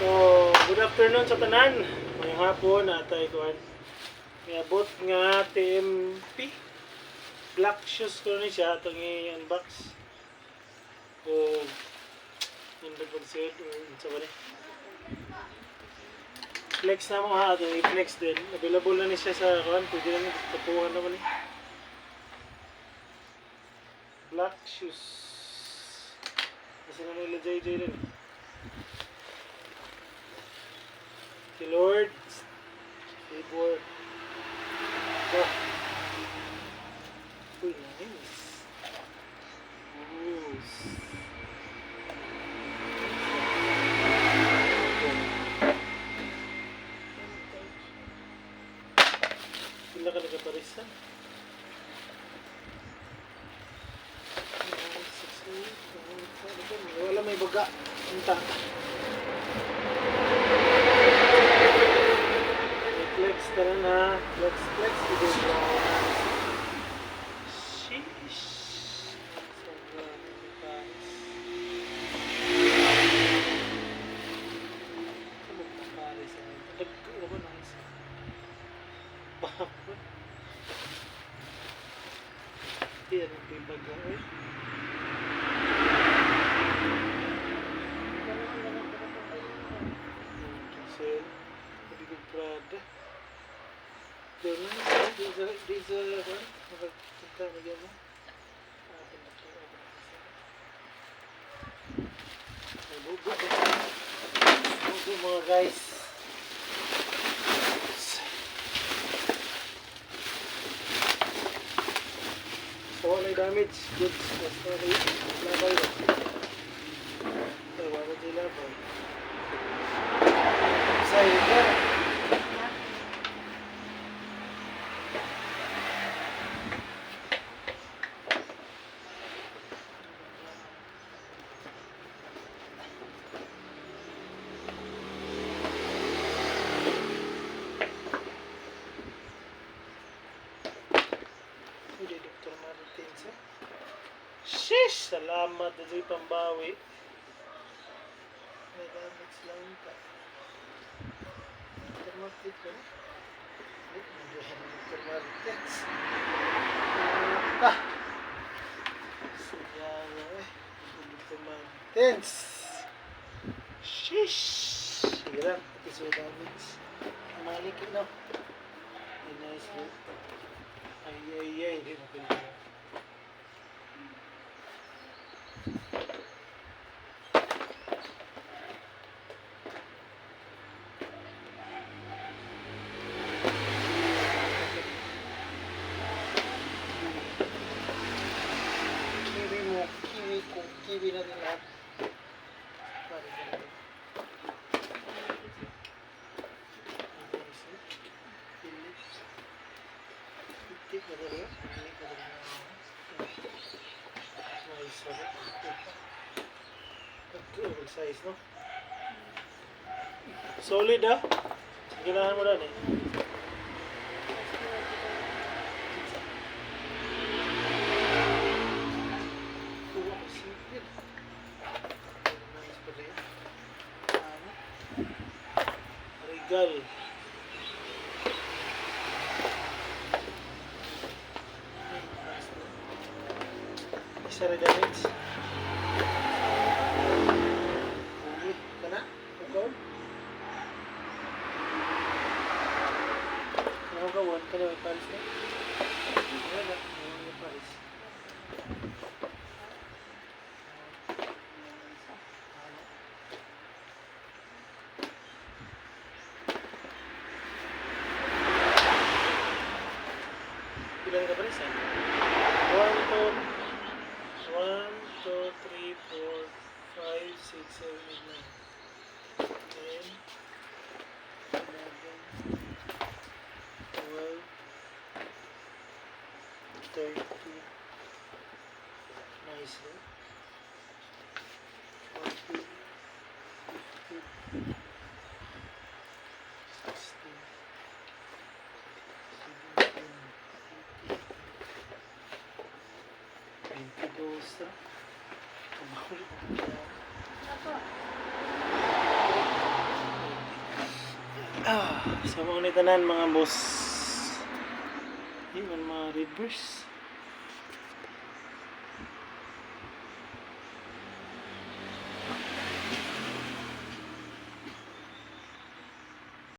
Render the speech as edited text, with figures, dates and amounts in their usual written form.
So, good afternoon sa tanan. Ngayong hapon atay kuan. Miabot nga TMP. Black shoes ko ni siya atong i-unbox. O yung nagpagsuot sa ba ni? Flex na mo ha, atong i-flex din. Available na ni siya sa kuan, pwede lang tapuhan naman ni. Black shoes. Kasi na nila JJ din. Lord, Savior. Oh. Uy, nice. Ooh. Sila ka nagaparisan. Wala may baga. Punta. Flex tara na. Flex. Sheesh. Yan ang pibaga eh. Kasi hindi ko Prada. Doon di sa magkita nagyan mo. Bugo mga guys. So wala damage. Good. Basta labay. So wala sila po. Sa'yo ka. Dr. Martins eh. Sheesh! Salamat na sa'yo pambawi. May damage lang ka. Dr. Martins ba? Dr. Martins. Sayang eh. Dr. Martins. Sheesh! Sige lang. Pati so damage. Malik no? Nice bro. Ay, hindi mo pinag kiwi na din lahat. Oversize no? Solid ah. Ganahan mo lang eh. Regal. Isa rin damage. Gawon ka na may palis na? Wala, may palis. Ilan ka palis ah? 1, 2, 3, 4, 5, 6, 7, 8, 9, 10, 11, 12, 30. Nice, right? 40, 50, 60, 17, 22. Tumawag. Sa mga nitanan mga boss. Iman mga reverse.